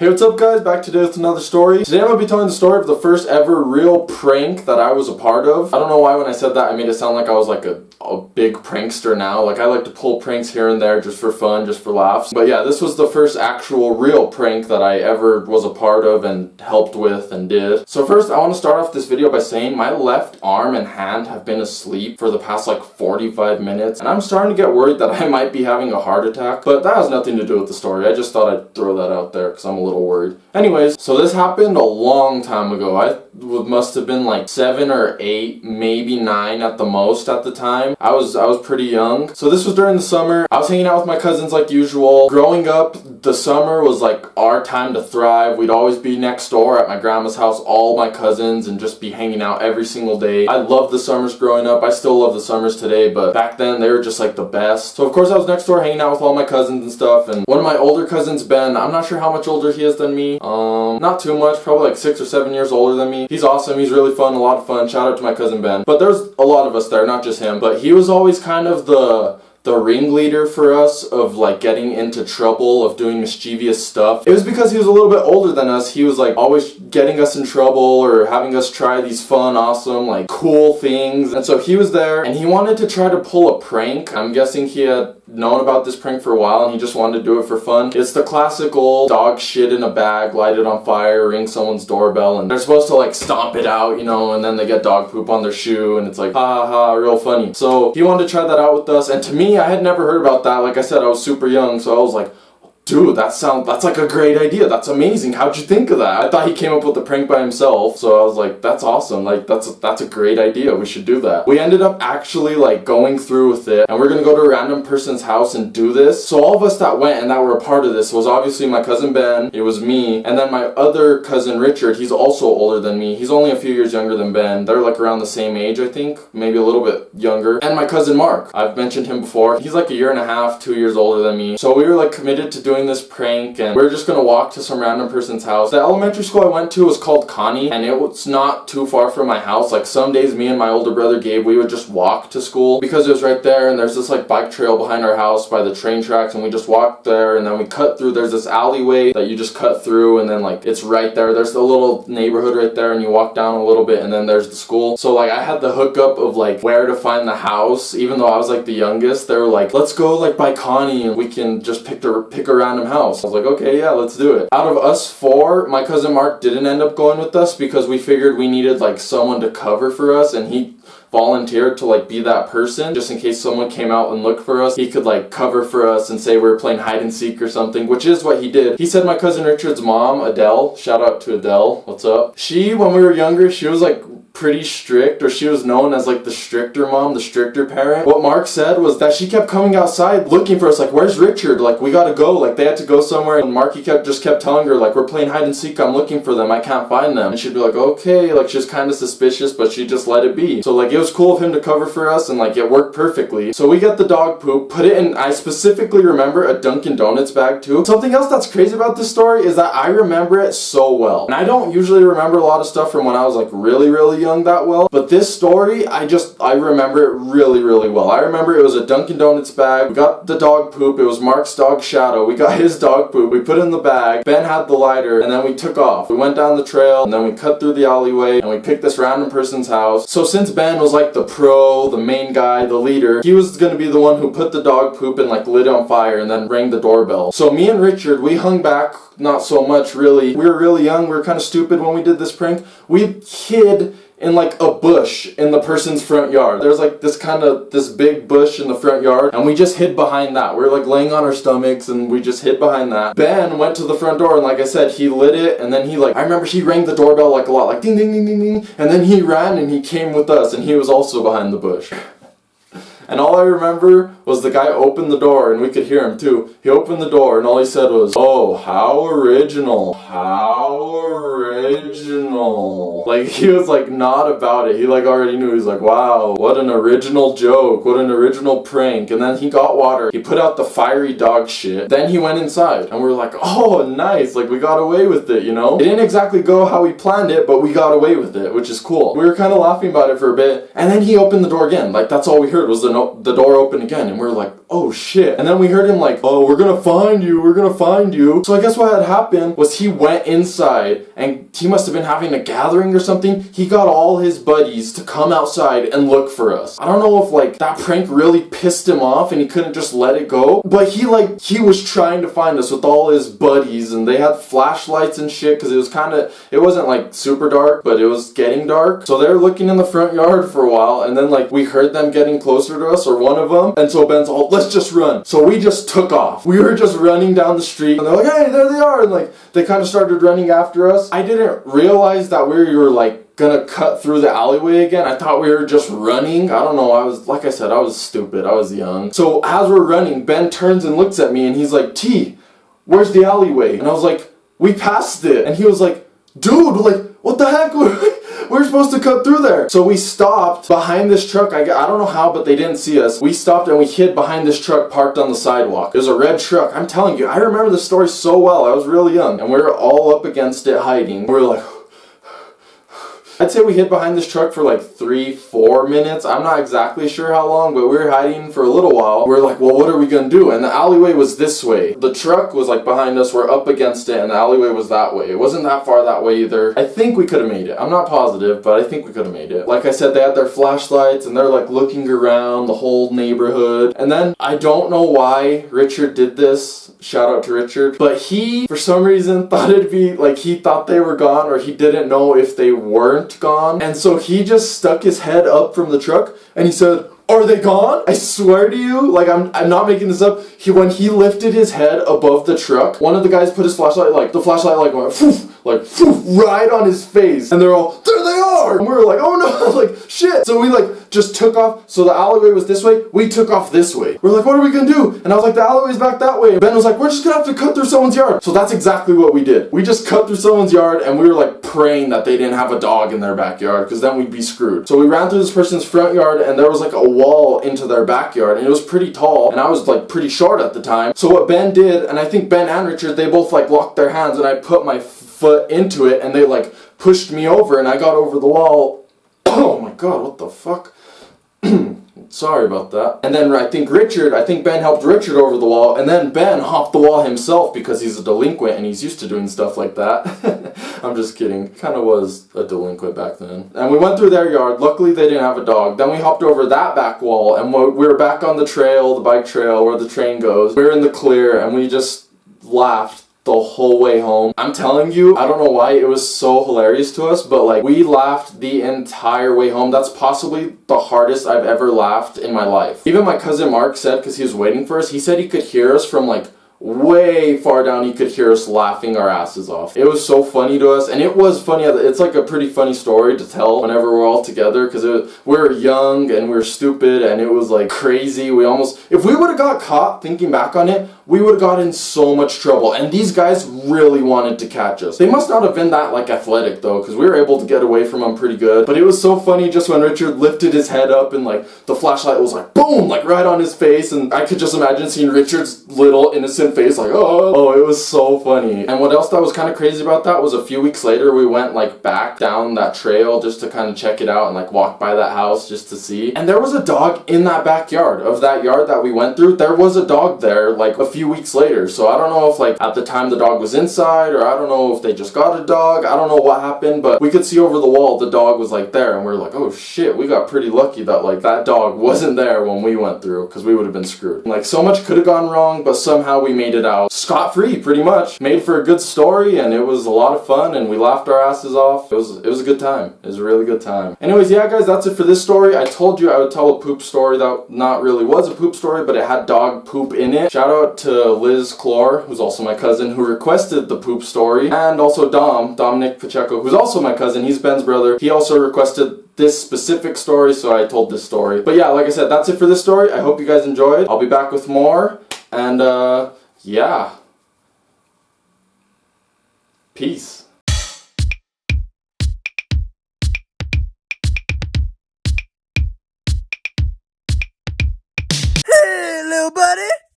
Hey, what's up guys? Back today with another story. Today I'm going to be telling the story of the first ever real prank that I was a part of. I don't know why when I said that I made it sound like I was like a big prankster now. Like I like to pull pranks here and there just for fun, just for laughs. But yeah, this was the first actual real prank that I ever was a part of and helped with and did. So first I want to start off this video by saying my left arm and hand have been asleep for the past like 45 minutes. And I'm starting to get worried that I might be having a heart attack. But that has nothing to do with the story. I just thought I'd throw that out there because I'm a little worried. Anyways, so this happened a long time ago. I must have been like 7 or 8, maybe 9 at the most at the time. I was pretty young. So this was during the summer. I was hanging out with my cousins like usual. Growing up, the summer was like our time to thrive. We'd always be next door at my grandma's house, all my cousins, and just be hanging out every single day. I loved the summers growing up. I still love the summers today, but back then they were just like the best. So of course I was next door hanging out with all my cousins and stuff, and one of my older cousins, Ben, I'm not sure how much older he is than me. Not too much, probably like 6 or 7 years older than me. He's awesome, he's really fun, a lot of fun. Shout out to my cousin Ben. But there's a lot of us there, not just him. But he was always kind of the ringleader for us of like getting into trouble, of doing mischievous stuff. It was because he was a little bit older than us. He was like always getting us in trouble or having us try these fun, awesome, like cool things. And so he was there and he wanted to try to pull a prank. I'm guessing he had known about this prank for a while and he just wanted to do it for fun. It's the classic old dog shit in a bag, light it on fire, ring someone's doorbell, and they're supposed to like stomp it out, you know, and then they get dog poop on their shoe and it's like ha ha ha, real funny. So he wanted to try that out with us, and to me, I had never heard about that. Like I said, I was super young, so I was like, dude, that's like a great idea. That's amazing. How'd you think of that? I thought he came up with the prank by himself, so I was like, that's awesome. Like, that's a great idea. We should do that. We ended up actually like going through with it, and we're gonna go to a random person's house and do this. So all of us that went and that were a part of this was obviously my cousin Ben, it was me, and then my other cousin Richard. He's also older than me. He's only a few years younger than Ben. They're like around the same age, I think, maybe a little bit younger. And my cousin Mark. I've mentioned him before. He's like 1.5 years, 2 years older than me. So we were like committed to doing this prank, and we were just gonna walk to some random person's house. The elementary school I went to was called Connie, and it was not too far from my house. Like some days me and my older brother Gabe, we would just walk to school because it was right there, and there's this like bike trail behind our house by the train tracks, and we just walked there, and then we cut through. There's this alleyway that you just cut through, and then like it's right there. There's a little neighborhood right there, and you walk down a little bit, and then there's the school. So like I had the hookup of like where to find the house. Even though I was like the youngest, they were like, let's go like by Connie and we can just pick a random house. I was like, okay, yeah, let's do it. Out of us 4, my cousin Mark didn't end up going with us because we figured we needed like someone to cover for us, and he volunteered to like be that person just in case someone came out and looked for us. He could like cover for us and say we were playing hide and seek or something, which is what he did. He said my cousin Richard's mom, Adele, shout out to Adele, what's up? She, when we were younger, she was like pretty strict, or she was known as like the stricter mom, the stricter parent. What Mark said was that she kept coming outside looking for us, like, where's Richard? Like, we gotta go. Like, they had to go somewhere, and Marky just kept telling her, like, we're playing hide and seek, I'm looking for them, I can't find them. And she'd be like, okay, like, she's kind of suspicious, but she just let it be. So like, it was cool of him to cover for us, and like, it worked perfectly. So we get the dog poop, put it in, I specifically remember a Dunkin' Donuts bag too. Something else that's crazy about this story is that I remember it so well. And I don't usually remember a lot of stuff from when I was like really young that well, but this story, I remember it really well. I remember it was a Dunkin' Donuts bag. We got the dog poop. It was Mark's dog Shadow. We got his dog poop. We put it in the bag. Ben had the lighter, and then we took off. We went down the trail, and then we cut through the alleyway, and we picked this random person's house. So since Ben was like the pro, the main guy, the leader, he was gonna be the one who put the dog poop and like lit it on fire and then rang the doorbell. So me and Richard, we hung back, not so much really. We were really young. We were kind of stupid when we did this prank. We hid in like a bush in the person's front yard. There's like this big bush in the front yard, and we just hid behind that. We were like laying on our stomachs and we just hid behind that. Ben went to the front door, and like I said, he lit it, and then I remember he rang the doorbell like a lot, like ding ding ding ding ding, and then he ran and he came with us, and he was also behind the bush. And all I remember was the guy opened the door, and we could hear him too. He opened the door, and all he said was, oh, how original. How original. Like, he was like not about it. He like already knew. He's like, wow, what an original joke. What an original prank. And then he got water. He put out the fiery dog shit. Then he went inside, and we were like, oh, nice. Like, we got away with it, you know? It didn't exactly go how we planned it, but we got away with it, which is cool. We were kind of laughing about it for a bit, and then he opened the door again. Like, that's all we heard was the door open again, and we're like, oh shit. And then we heard him like, oh, we're gonna find you, we're gonna find you. So I guess what had happened was he went inside, and he must have been having a gathering or something. He got all his buddies to come outside and look for us. I don't know if like that prank really pissed him off and he couldn't just let it go, but he was trying to find us with all his buddies, and they had flashlights and shit, because it wasn't like super dark, but it was getting dark. So they're looking in the front yard for a while, and then like we heard them getting closer to us, or one of them, and so Ben's all, let's just run. So we just took off. We were just running down the street, and they're like, hey, there they are, and like they kind of started running after us. I didn't realize that we were like gonna cut through the alleyway again. I thought we were just running. I don't know, I was stupid, I was young. So as we're running, Ben turns and looks at me, and he's like, T, where's the alleyway? And I was like, we passed it. And he was like, dude, like, what the heck? We're supposed to cut through there. So we stopped behind this truck. I don't know how, but they didn't see us. We stopped and we hid behind this truck parked on the sidewalk. It was a red truck. I'm telling you, I remember this story so well. I was really young, and we were all up against it hiding. We were like, I'd say we hid behind this truck for like 3-4 minutes. I'm not exactly sure how long, but we were hiding for a little while. We were like, well, what are we gonna do? And the alleyway was this way. The truck was like behind us, we're up against it, and the alleyway was that way. It wasn't that far that way either. I think we could have made it. I'm not positive, but I think we could have made it. Like I said, they had their flashlights, and they're like looking around the whole neighborhood. And then, I don't know why Richard did this. Shout out to Richard. But he, for some reason, thought it'd be like, he thought they were gone, or he didn't know if they weren't gone, and so he just stuck his head up from the truck and he said, are they gone? I swear to you, like I'm not making this up. When he lifted his head above the truck, one of the guys put his flashlight, like the flashlight like went right on his face, and they're all, there they are, and we were like, oh no, like shit. So we like just took off. So the alleyway was this way, we took off this way. We're like, what are we gonna do? And I was like, the alleyway's back that way. And Ben was like, we're just gonna have to cut through someone's yard. So that's exactly what we did. We just cut through someone's yard, and we were like praying that they didn't have a dog in their backyard, because then we'd be screwed. So we ran through this person's front yard, and there was like a wall into their backyard, and it was pretty tall, and I was like pretty short at the time. So what Ben did, and I think Ben and Richard, they both like locked their hands, and I put my foot into it, and they like pushed me over, and I got over the wall. Oh my god, what the fuck? Sorry about that. And then I think Ben helped Richard over the wall, and then Ben hopped the wall himself because he's a delinquent and he's used to doing stuff like that. I'm just kidding. Kind of was a delinquent back then. And we went through their yard. Luckily they didn't have a dog. Then we hopped over that back wall, and we were back on the trail, the bike trail where the train goes. We were in the clear, and we just laughed the whole way home. I'm telling you, I don't know why it was so hilarious to us, but like we laughed the entire way home. That's possibly the hardest I've ever laughed in my life. Even my cousin Mark said, because he was waiting for us, he said he could hear us from like way far down. He could hear us laughing our asses off. It was so funny to us, and it was funny. It's like a pretty funny story to tell whenever we're all together, because we were young and we were stupid, and it was like crazy. If we would have got caught, thinking back on it, we would have got in so much trouble, and these guys really wanted to catch us. They must not have been that like athletic though, because we were able to get away from them pretty good. But it was so funny just when Richard lifted his head up, and like the flashlight was like boom, like right on his face, and I could just imagine seeing Richard's little innocent face like, oh, it was so funny. And what else that was kind of crazy about that was a few weeks later we went like back down that trail just to kind of check it out and like walk by that house just to see, and there was a dog in that backyard of that yard that we went through. There was a dog there like a few weeks later. So I don't know if like at the time the dog was inside, or I don't know if they just got a dog. I don't know what happened, but we could see over the wall the dog was like there, and we were like, oh shit, we got pretty lucky that like that dog wasn't there when we went through, because we would have been screwed. Like so much could have gone wrong, but somehow we made it out scot-free pretty much. Made for a good story, and it was a lot of fun, and we laughed our asses off. It was a good time. It was a really good time. Anyways, yeah guys, that's it for this story. I told you I would tell a poop story that not really was a poop story, but it had dog poop in it. Shout out to Liz Clore, who's also my cousin, who requested the poop story, and also Dominic Pacheco, who's also my cousin. He's Ben's brother. He also requested this specific story, so I told this story. But yeah, like I said, that's it for this story. I hope you guys enjoyed. I'll be back with more, and yeah. Peace. Hey, little buddy.